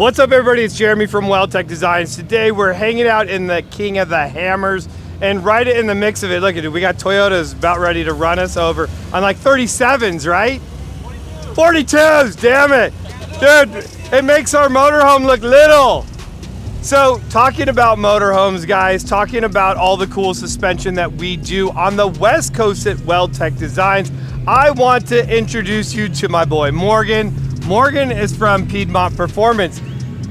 What's up, everybody? It's Jeremy from Weldtec Designs. Today we're hanging out in the king of the hammers, and right in the mix of it, look at it, we got Toyotas about ready to run us over on like 37s, right? 42s, damn it. Dude, it makes our motorhome look little. So talking about motorhomes, guys, talking about all the cool suspension that we do on the West Coast at Weldtec Designs, I want to introduce you to my boy Morgan. Morgan is from Piedmont Performance.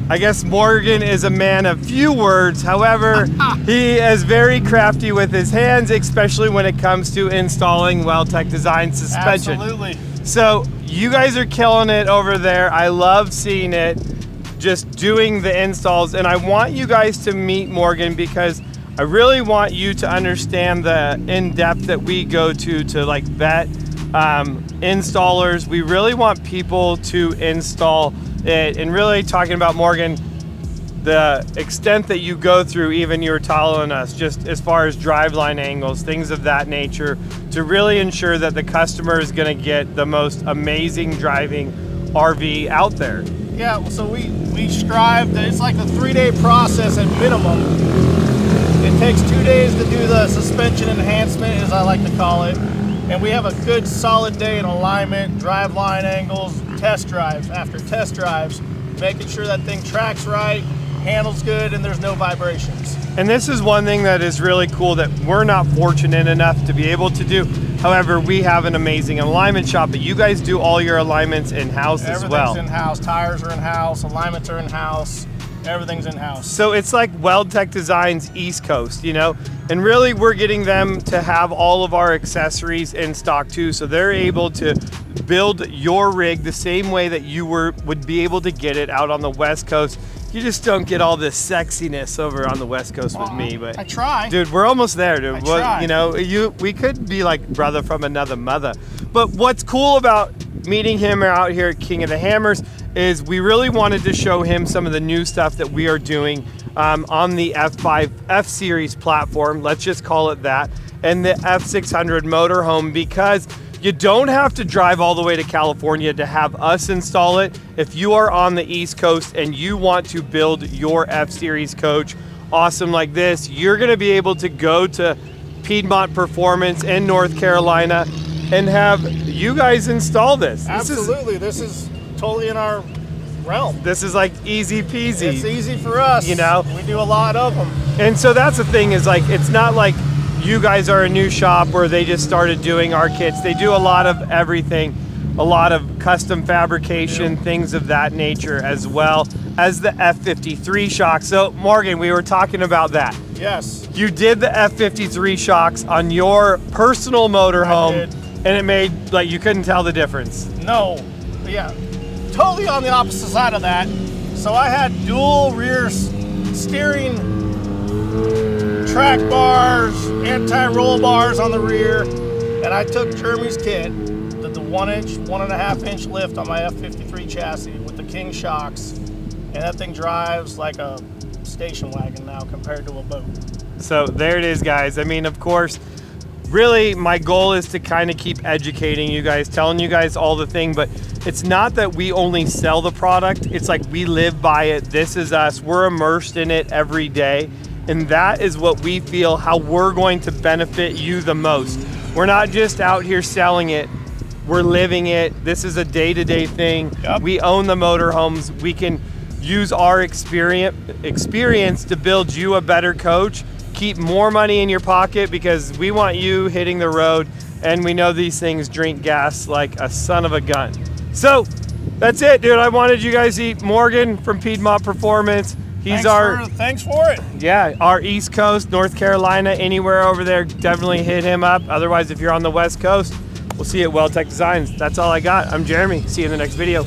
I guess Morgan is a man of few words. However, he is very crafty with his hands, especially when it comes to installing Weldtec Design suspension. Absolutely. So you guys are killing it over there. I love seeing it, just doing the installs. And I want you guys to meet Morgan because I really want you to understand the in-depth that we go to like vet installers. We really want people to install it, and really talking about Morgan, the extent that you go through, even you were telling us, just as far as driveline angles, things of that nature, to really ensure that the customer is going to get the most amazing driving RV out there. Yeah, so we strive that it's like a 3-day process at minimum. It takes 2 days to do the suspension enhancement, as I like to call it. And we have a good solid day in alignment, driveline angles, test drives after test drives, making sure that thing tracks right, handles good, and there's no vibrations. And this is one thing that is really cool that we're not fortunate enough to be able to do. However, we have an amazing alignment shop, but you guys do all your alignments in-house as well. Everything's in-house. Tires are in-house, alignments are in-house. Everything's in-house. So it's like Weldtec Designs East Coast, you know? And really we're getting them to have all of our accessories in stock too, so they're able to build your rig the same way that you would be able to get it out on the West Coast. You just don't get all this sexiness over on the West Coast with me, but I try. Dude, we're almost there, dude. I try. You know, we could be like brother from another mother. But what's cool about meeting him out here at King of the Hammers is we really wanted to show him some of the new stuff that we are doing on the F5 F Series platform, let's just call it that, and the F600 motorhome, because you don't have to drive all the way to California to have us install it. If you are on the East Coast and you want to build your F Series coach awesome like this, you're gonna be able to go to Piedmont Performance in North Carolina and have you guys install this. Absolutely, this is totally in our realm. This is like easy peasy. It's easy for us. You know? We do a lot of them. And so that's the thing, is like, it's not like you guys are a new shop where they just started doing our kits. They do a lot of everything, a lot of custom fabrication, things of that nature, as well as the F53 shocks. So Morgan, we were talking about that. Yes. You did the F53 shocks on your personal motorhome, and it made, like, you couldn't tell the difference. No, yeah, totally on the opposite side of that. So I had dual rear steering track bars, anti-roll bars on the rear, and I took Jeremy's kit, did the 1.5 inch lift on my F53 chassis with the King shocks, and that thing drives like a station wagon now compared to a boat. So there it is, guys. I mean, of course, really my goal is to kind of keep educating you guys, telling you guys all the thing, but it's not that we only sell the product, it's like we live by it. This is us, we're immersed in it every day, and that is what we feel how we're going to benefit you the most. We're not just out here selling it, we're living it. This is a day-to-day thing. Yep. We own the motorhomes. We can use our experience to build you a better coach, keep more money in your pocket, because we want you hitting the road, and we know these things drink gas like a son of a gun. So that's it, dude. I wanted you guys to meet Morgan from Piedmont Performance. He's Thanks for it. Yeah, our East Coast, North Carolina, anywhere over there, definitely hit him up. Otherwise, if you're on the West Coast, we'll see you at Weldtec Designs. That's all I got. I'm Jeremy. See you in the next video.